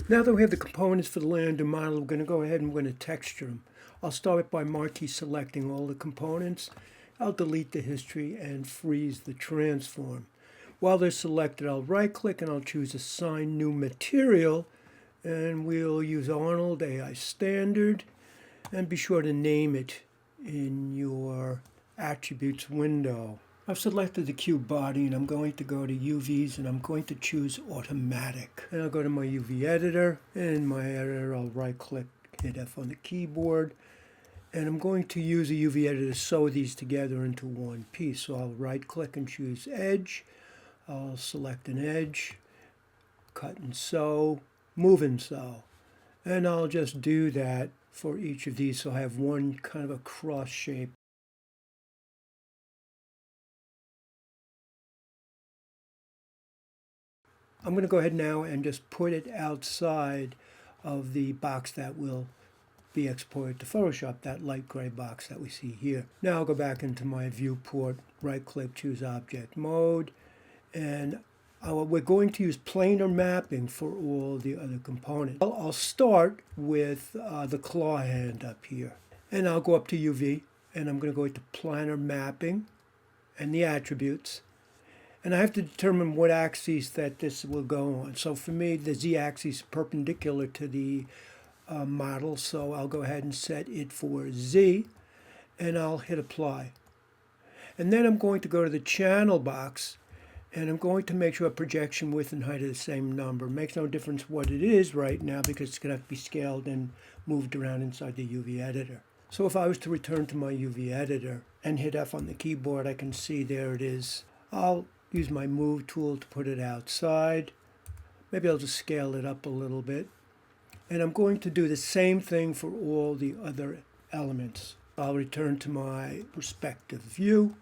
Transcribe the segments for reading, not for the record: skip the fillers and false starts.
Now that we have the components for the lander model, we're going to go ahead and we're going to texture them. I'll start by marquee selecting all the components. I'll delete the history and freeze the transform. While they're selected, I'll right click and I'll choose Assign New Material, and we'll use Arnold AI Standard, and be sure to name it in your attributes window. I've selected the cube body and I'm going to go to UVs and I'm going to choose automatic. And I'll go to my UV editor, and in my editor I'll right click, hit F on the keyboard, and I'm going to use a UV editor to sew these together into one piece. So I'll right click and choose edge. I'll select an edge, cut and sew, move and sew. And I'll just do that for each of these so I have one kind of a cross shape. I'm going to go ahead now and just put it outside of the box that will be exported to Photoshop, that light gray box that we see here. Now I'll go back into my viewport, right click, choose object mode, and we're going to use planar mapping for all the other components. I'll start with the claw hand up here, and I'll go up to UV, and I'm going to go into planar mapping and the attributes. And I have to determine what axis that this will go on. So for me, the z-axis is perpendicular to the model, so I'll go ahead and set it for Z, and I'll hit apply. And then I'm going to go to the channel box, and I'm going to make sure projection width and height are the same number. It makes no difference what it is right now because it's going to have to be scaled and moved around inside the UV editor. So if I was to return to my UV editor and hit F on the keyboard, I can see there it is. I'll use my move tool to put it outside. Maybe I'll just scale it up a little bit. And I'm going to do the same thing for all the other elements. I'll return to my perspective view.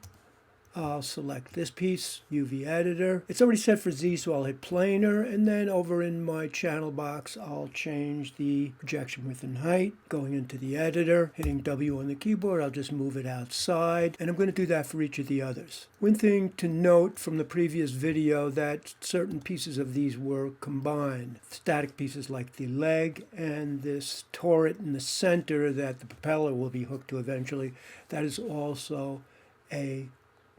I'll select this piece, UV editor. It's already set for Z, so I'll hit planar, and then over in my channel box, I'll change the projection width and height. Going into the editor, hitting W on the keyboard, I'll just move it outside, and I'm going to do that for each of the others. One thing to note from the previous video that certain pieces of these were combined. Static pieces like the leg and this turret in the center that the propeller will be hooked to eventually, that is also a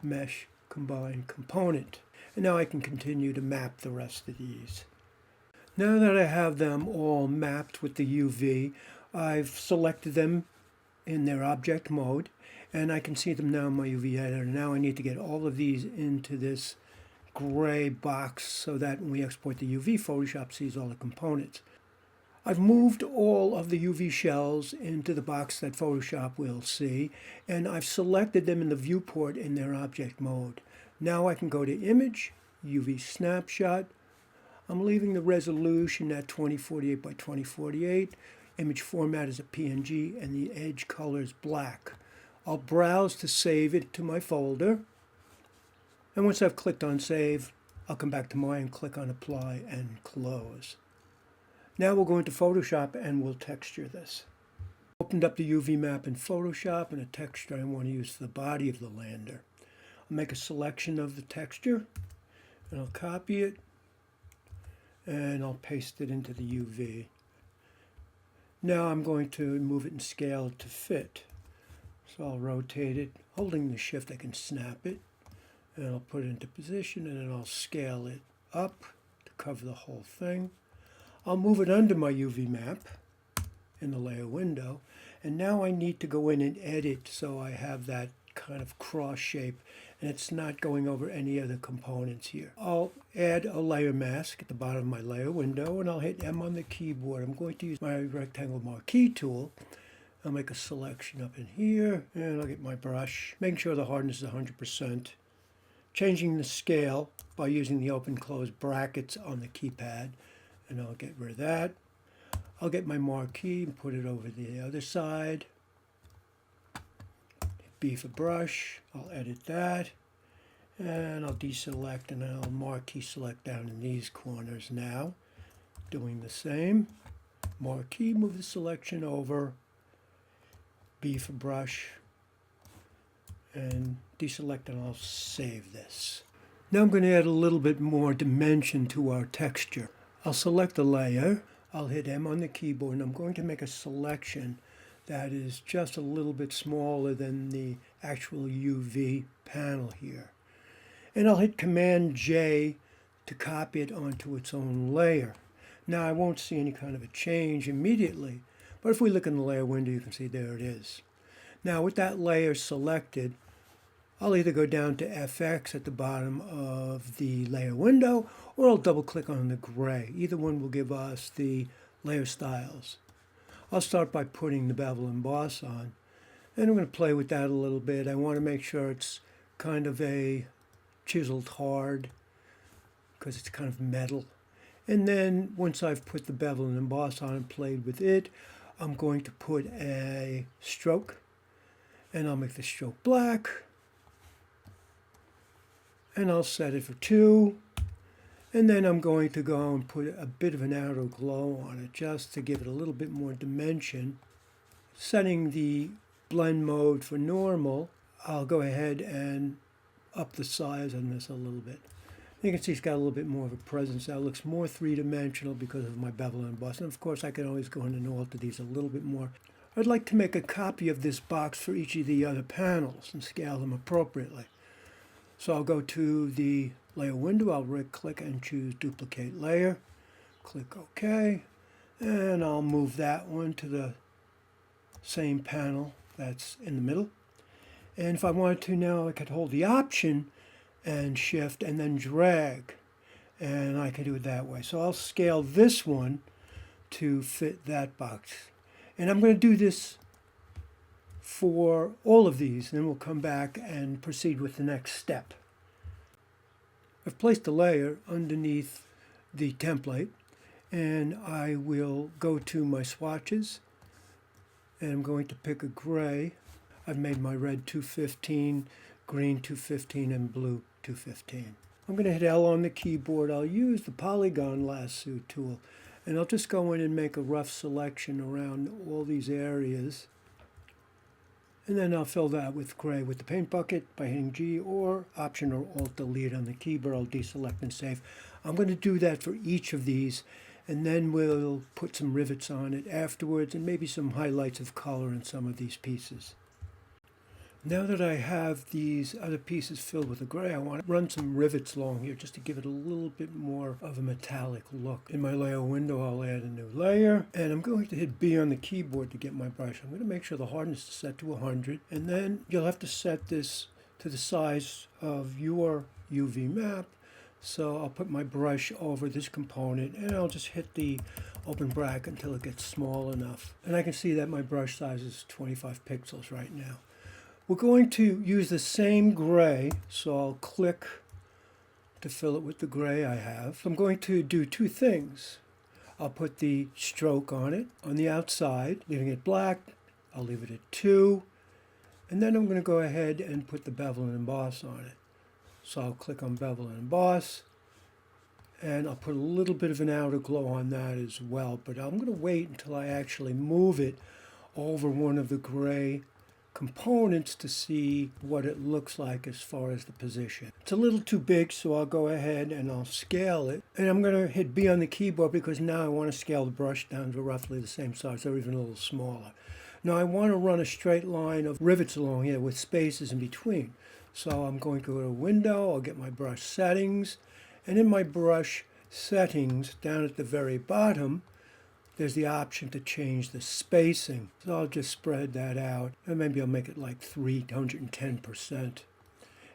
mesh combined component. And now I can continue to map the rest of these. Now that I have them all mapped with the UV, I've selected them in their object mode, and I can see them now in my UV editor. Now I need to get all of these into this gray box so that when we export the UV, Photoshop sees all the components. I've moved all of the UV shells into the box that Photoshop will see, and I've selected them in the viewport in their object mode. Now I can go to Image, UV Snapshot. I'm leaving the resolution at 2048 by 2048. Image format is a PNG, and the edge color is black. I'll browse to save it to my folder. And once I've clicked on Save, I'll come back to mine and click on Apply and Close. Now we'll go into Photoshop and we'll texture this. Opened up the UV map in Photoshop, and a texture I want to use for the body of the lander. I'll make a selection of the texture, and I'll copy it, and I'll paste it into the UV. Now I'm going to move it and scale it to fit. So I'll rotate it. Holding the shift, I can snap it, and I'll put it into position, and then I'll scale it up to cover the whole thing. I'll move it under my UV map in the layer window, and now I need to go in and edit so I have that kind of cross shape and it's not going over any other components here. I'll add a layer mask at the bottom of my layer window, and I'll hit M on the keyboard. I'm going to use my rectangle marquee tool. I'll make a selection up in here, and I'll get my brush, making sure the hardness is 100%. Changing the scale by using the open-close brackets on the keypad, and I'll get rid of that. I'll get my marquee and put it over the other side. B for brush, I'll edit that, and I'll deselect, and I'll marquee select down in these corners now. Doing the same. Marquee, move the selection over. B for brush, and deselect, and I'll save this. Now I'm going to add a little bit more dimension to our texture. I'll select a layer, I'll hit M on the keyboard, and I'm going to make a selection that is just a little bit smaller than the actual UV panel here. And I'll hit Command J to copy it onto its own layer. Now I won't see any kind of a change immediately, but if we look in the layer window, you can see there it is. Now with that layer selected, I'll either go down to FX at the bottom of the layer window, or I'll double click on the gray. Either one will give us the layer styles. I'll start by putting the bevel emboss on, and I'm going to play with that a little bit. I want to make sure it's kind of a chiseled hard, because it's kind of metal. And then once I've put the bevel and emboss on and played with it, I'm going to put a stroke, and I'll make the stroke black, and I'll set it for 2, and then I'm going to go and put a bit of an outer glow on it just to give it a little bit more dimension. Setting the blend mode for normal, I'll go ahead and up the size on this a little bit. You can see it's got a little bit more of a presence now. It looks more three-dimensional because of my bevel and emboss. And of course I can always go in and alter these a little bit more. I'd like to make a copy of this box for each of the other panels and scale them appropriately. So I'll go to the layer window, I'll right click and choose duplicate layer, click OK, and I'll move that one to the same panel that's in the middle. And if I wanted to now, I could hold the Option and Shift and then drag, and I can do it that way. So I'll scale this one to fit that box. And I'm going to do this for all of these, and then we'll come back and proceed with the next step. I've placed a layer underneath the template, and I will go to my swatches, and I'm going to pick a gray. I've made my red 215, green 215, and blue 215. I'm going to hit L on the keyboard. I'll use the polygon lasso tool, and I'll just go in and make a rough selection around all these areas. And then I'll fill that with gray with the paint bucket by hitting G, or Option or Alt Delete on the keyboard. I'll deselect and save. I'm going to do that for each of these, and then we'll put some rivets on it afterwards and maybe some highlights of color in some of these pieces. Now that I have these other pieces filled with the gray, I want to run some rivets along here just to give it a little bit more of a metallic look. In my layer window, I'll add a new layer, and I'm going to hit B on the keyboard to get my brush. I'm going to make sure the hardness is set to 100, and then you'll have to set this to the size of your UV map. So I'll put my brush over this component, and I'll just hit the open bracket until it gets small enough. And I can see that my brush size is 25 pixels right now. We're going to use the same gray, so I'll click to fill it with the gray I have. I'm going to do two things. I'll put the stroke on it on the outside, leaving it black. I'll leave it at 2. And then I'm going to go ahead and put the bevel and emboss on it. So I'll click on bevel and emboss, and I'll put a little bit of an outer glow on that as well. But I'm going to wait until I actually move it over one of the gray components to see what it looks like as far as the position. It's a little too big, so I'll go ahead and I'll scale it. And I'm going to hit B on the keyboard because now I want to scale the brush down to roughly the same size or even a little smaller. Now I want to run a straight line of rivets along here with spaces in between. So I'm going to go to Window, I'll get my brush settings, and in my brush settings down at the very bottom, there's the option to change the spacing. So I'll just spread that out, and maybe I'll make it like 310%.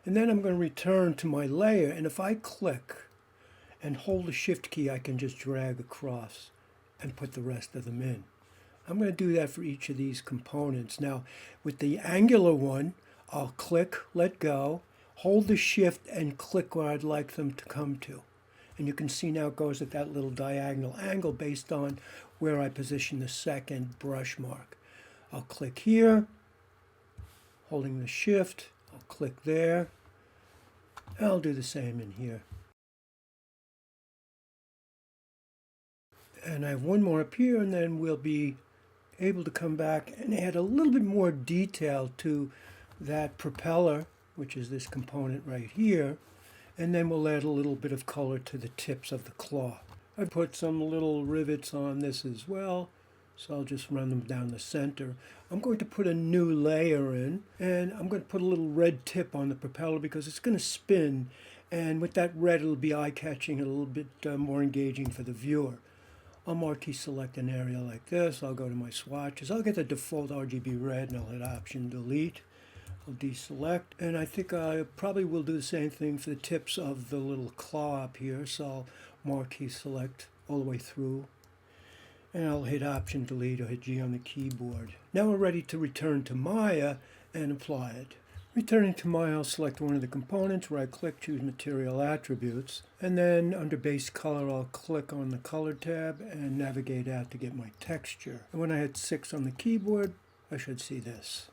And then I'm going to return to my layer, and if I click and hold the Shift key, I can just drag across and put the rest of them in. I'm going to do that for each of these components. Now, with the angular one, I'll click, let go, hold the Shift, and click where I'd like them to come to. And you can see now it goes at that little diagonal angle based on where I position the second brush mark. I'll click here, holding the Shift, I'll click there, and I'll do the same in here. And I have one more up here, and then we'll be able to come back and add a little bit more detail to that propeller, which is this component right here. And then we'll add a little bit of color to the tips of the claw. I put some little rivets on this as well, so I'll just run them down the center. I'm going to put a new layer in, and I'm going to put a little red tip on the propeller because it's going to spin, and with that red it'll be eye-catching and a little bit more engaging for the viewer. I'll marquee select an area like this. I'll go to my swatches. I'll get the default RGB red and I'll hit Option Delete. I'll deselect, and I think I probably will do the same thing for the tips of the little claw up here. So I'll marquee select all the way through, and I'll hit Option Delete or hit G on the keyboard. Now we're ready to return to Maya and apply it. Returning to Maya, I'll select one of the components, right-click, choose Material Attributes, and then under Base Color, I'll click on the Color tab and navigate out to get my texture. And when I hit 6 on the keyboard, I should see this.